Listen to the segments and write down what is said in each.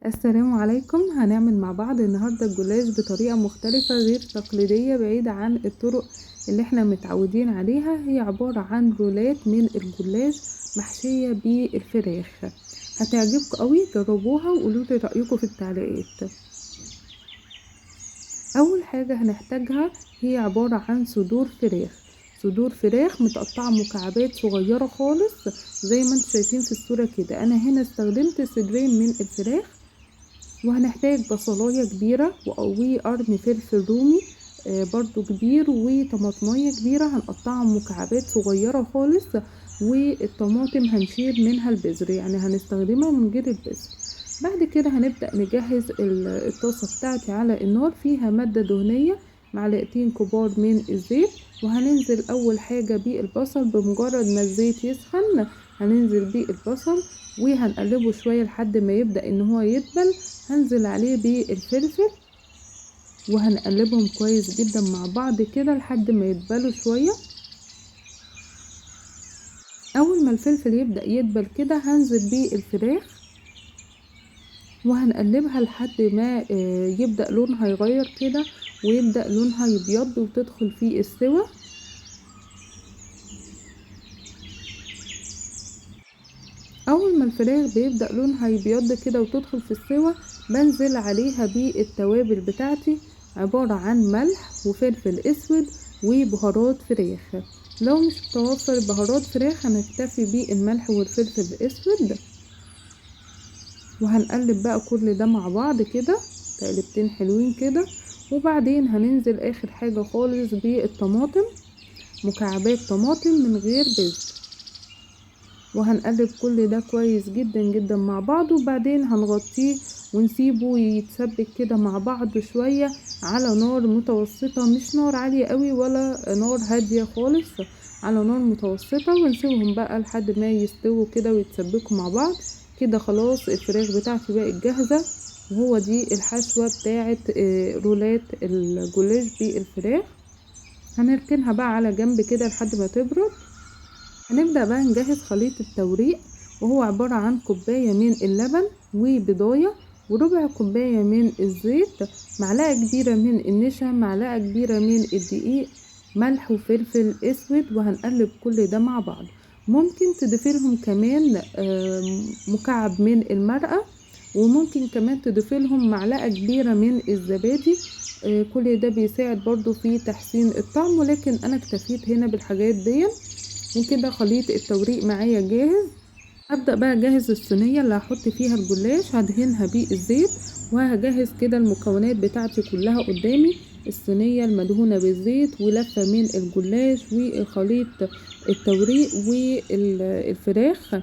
السلام عليكم. هنعمل مع بعض النهاردة الجلاش بطريقة مختلفة غير تقليدية بعيدة عن الطرق اللي احنا متعودين عليها. هي عبارة عن رولات من الجلاش محشية بالفراخ. هتعجبكم قوي، جربوها وقولولي رأيكم في التعليقات. اول حاجة هنحتاجها هي عبارة عن صدور فراخ متقطعة مكعبات صغيرة خالص زي ما انتم شايفين في الصورة كده. انا هنا استخدمت صدرين من الفراخ، وهنحتاج بصلاية كبيرة وقرن فلفل رومي برضو كبير، وطماطمية كبيرة هنقطعها مكعبات صغيرة خالص، والطماطم هنشيل منها البذر، يعني هنستخدمها من غير البذر. بعد كده هنبدأ نجهز الطاسة بتاعتي على النار، فيها مادة دهنية معلقتين كبار من الزيت، وهننزل اول حاجة بالبصل. بمجرد ما الزيت يسخن هننزل بالبصل وهنقلبه شوية لحد ما يبدأ ان هو يدبل. هنزل عليه بالفلفل وهنقلبهم كويس جدا مع بعض كده لحد ما يدبلوا شوية. اول ما الفلفل يبدأ يدبل كده هنزل بالفراخ وهنقلبها لحد ما يبدأ لونها يغير كده ويبدأ لونها يبيض وتدخل في السوا. اول ما الفراخ بيبدأ لونها يبيض كده وتدخل في السوا بنزل عليها بالتوابل بتاعتي، عبارة عن ملح وفلفل اسود وبهارات فراخ. لو مش متوفر بهارات فراخ هنكتفي بالملح والفلفل الاسود. وهنقلب بقى كل ده مع بعض كده تقلبتين حلوين كده. وبعدين هننزل اخر حاجة خالص بالطماطم، مكعبات طماطم من غير بذر، وهنقلب كل ده كويس جدا جدا مع بعض. وبعدين هنغطيه ونسيبه يتسبك كده مع بعض شوية على نار متوسطة، مش نار عالية قوي ولا نار هادية خالص، على نار متوسطة. ونسيبهم بقى لحد ما يستووا كده ويتسبكوا مع بعض كده. خلاص الفراخ بتاعتي بقت جاهزة، وهو دي الحشوة بتاعت رولات الجلاش بالفراخ. هنركنها بقى على جنب كده لحد ما تبرد. هنبدأ بقى نجهز خليط التوريق، وهو عبارة عن كوباية من اللبن وبضاية وربع كوباية من الزيت، معلقة كبيرة من النشا، معلقة كبيرة من الدقيق، ملح وفلفل اسود. وهنقلب كل ده مع بعض. ممكن تضيفي لهم كمان مكعب من المرقة، وممكن كمان تضيفي لهم معلقة كبيرة من الزبادي. كل ده بيساعد برضو في تحسين الطعم، ولكن انا اكتفيت هنا بالحاجات دي. وكده خليط التوريق معايا جاهز. هبدأ بقى اجهز الصينية اللي هحط فيها الجلاش، هدهنها بالزيت. وهجهز كده المكونات بتاعتي كلها قدامي، الصينية المدهونة بالزيت ولفة من الجلاش وخليط التوريق والفراخ،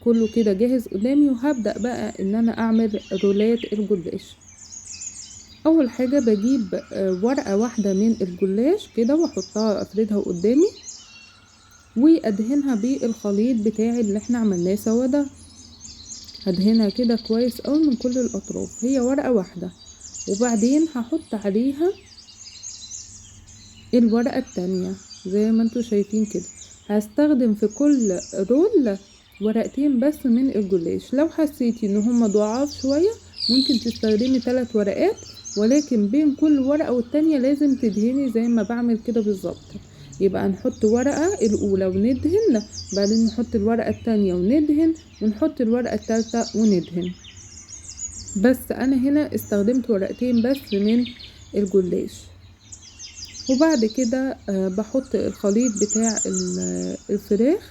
كله كده جاهز قدامي. وهبدأ بقى ان انا اعمل رولات الجلاش. اول حاجة بجيب ورقة واحدة من الجلاش كده واحطها افردها قدامي، وادهنها بالخليط بتاعي اللي احنا عملناه سوا ده. هدهنها كده كويس اوي من كل الاطراف، هي ورقة واحدة. وبعدين هحط عليها الورقة التانية زي ما انتوا شايفين كده. هستخدم في كل رول ورقتين بس من الجلاش. لو حسيتي ان هما ضعاف شوية ممكن تستخدمي 3 ورقات، ولكن بين كل ورقة والتانية لازم تدهني زي ما بعمل كده بالظبط. يبقى نحط ورقة الاولى وندهن، بعدين نحط الورقة التانية وندهن، ونحط الورقة التالتة وندهن. بس انا هنا استخدمت ورقتين بس من الجلاش. وبعد كده بحط الخليط بتاع الفراخ.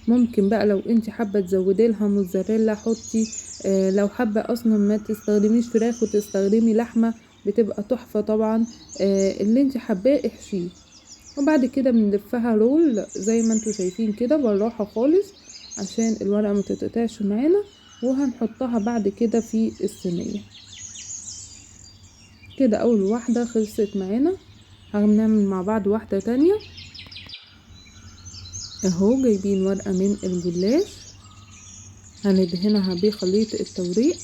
ممكن بقى لو انت حابة تزودي لها موتزاريلا حطي، لو حابة اصلا ما تستخدميش فراخ وتستخدمي لحمة بتبقى تحفة طبعا. اللي انت حباه احشيه. وبعد كده بنلفها رول زي ما انتوا شايفين كده بالراحة خالص عشان الورقة ما تتقطعش معانا. وهنحطها بعد كده في الصينية كده. اول واحدة خلصت معانا، هنعمل مع بعض واحدة تانية. اهو جايبين ورقة من الجلاش هندهنها بخليط التوريق.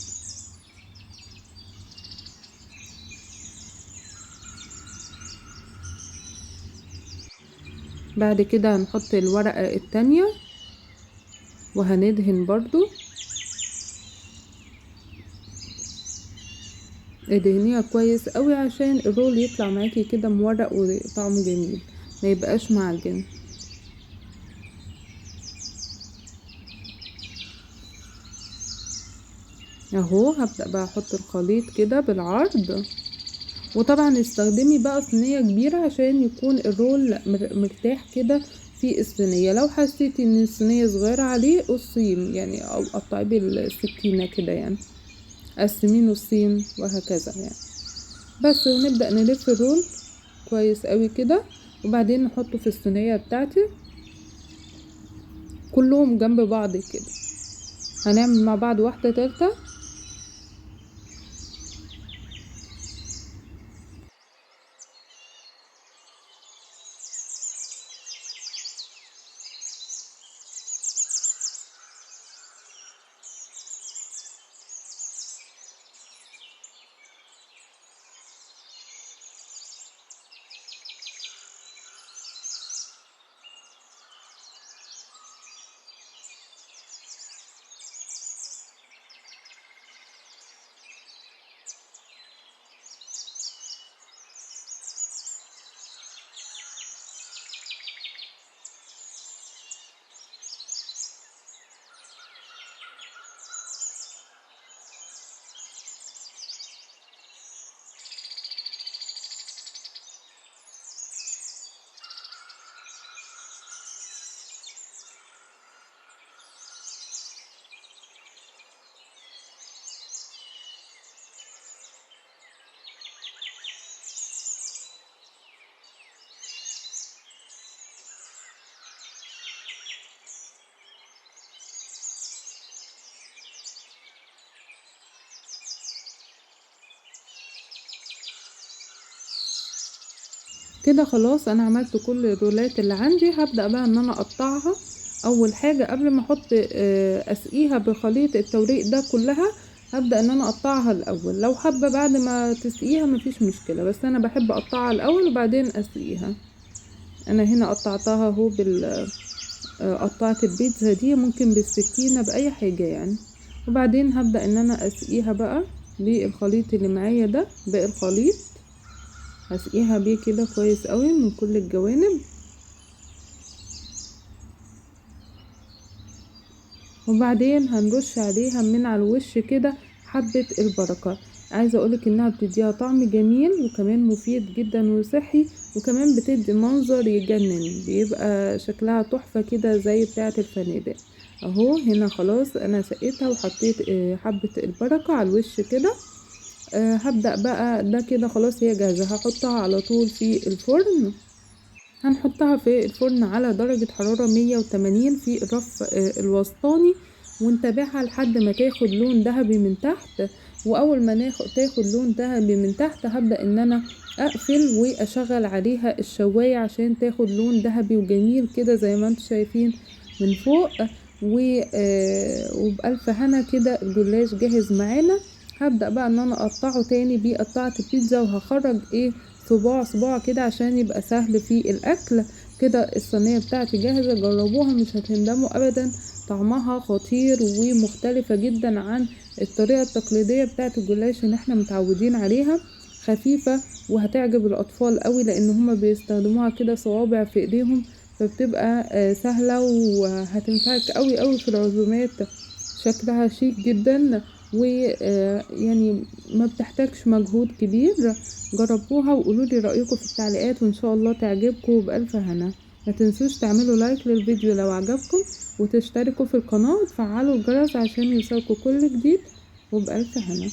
بعد كده هنحط الورقة التانية وهندهن برضو. ادهنيها كويس قوي عشان الرول يطلع معاكي كده مورق وطعمه جميل، ما يبقاش معجن. اهو هبدأ بقى احط الخليط كده بالعرض، وطبعا استخدمي بقى صينية كبيرة عشان يكون الرول مرتاح كده في الصينية. لو حسيتي ان الصينية صغيرة عليه قصيه يعني، او قطعيه بالسكينة كده يعني، قسميه نصين وهكذا يعني. بس ونبدأ نلف الرول كويس قوي كده، وبعدين نحطه في الصينية بتاعتي كلهم جنب بعض كده. هنعمل مع بعض واحدة تالتة. كده خلاص انا عملت كل الرولات اللي عندي. هبدأ بقى ان انا اقطعها. اول حاجة قبل ما احط اسقيها بخليط التوريق ده كلها، هبدأ ان انا اقطعها الاول. لو حابة بعد ما تسقيها مفيش مشكلة، بس انا بحب اقطعها الاول وبعدين اسقيها. انا هنا قطعتها اهو قطعت البيتزا دي ممكن بالسكينة باي حاجة يعني. وبعدين هبدأ ان انا اسقيها بقى بالخليط اللي معايا ده. باقي الخليط هسقيها بيه كده كويس قوي من كل الجوانب. وبعدين هنرش عليها من على الوش كده حبة البركة. عايزة اقولك انها بتديها طعم جميل وكمان مفيد جدا وصحي، وكمان بتدي منظر يجنن، بيبقى شكلها تحفة كده زي بتاعة الفنادق. اهو هنا خلاص انا سقيتها وحطيت حبة البركة على الوش كده. هبدأ بقى ده كده خلاص هي جاهزة. هحطها على طول في الفرن. هنحطها في الفرن على درجة حرارة 180 في الرف الوسطاني، ونتابعها لحد ما تاخد لون ذهبي من تحت. واول ما تاخد لون ذهبي من تحت هبدأ ان انا اقفل واشغل عليها الشواية عشان تاخد لون ذهبي وجميل كده زي ما انتم شايفين من فوق. وبألف هنا كده الجلاش جاهز معانا. هبدأ بقى ان انا اقطعه تاني بقطعة البيتزا، وهخرج صباع صباع كده عشان يبقى سهل في الاكل. كده الصينية بتاعتي جاهزة، جربوها مش هتندموا ابدا. طعمها خطير ومختلفة جدا عن الطريقة التقليدية بتاعت الجلاش اللي احنا متعودين عليها. خفيفة وهتعجب الاطفال قوي لان هما بيستخدموها كده صوابع في ايديهم، فبتبقى سهلة وهتنفعك قوي قوي في العزومات. شكلها شيك جدا، ويعني ما بتحتاجش مجهود كبير. جربوها وقولوا لي رأيكم في التعليقات، وان شاء الله تعجبكم وبألف هنا. ما تنسوش تعملوا لايك للفيديو لو عجبكم، وتشتركوا في القناة وتفعلوا الجرس عشان يوصلكوا كل جديد، وبألف هنا.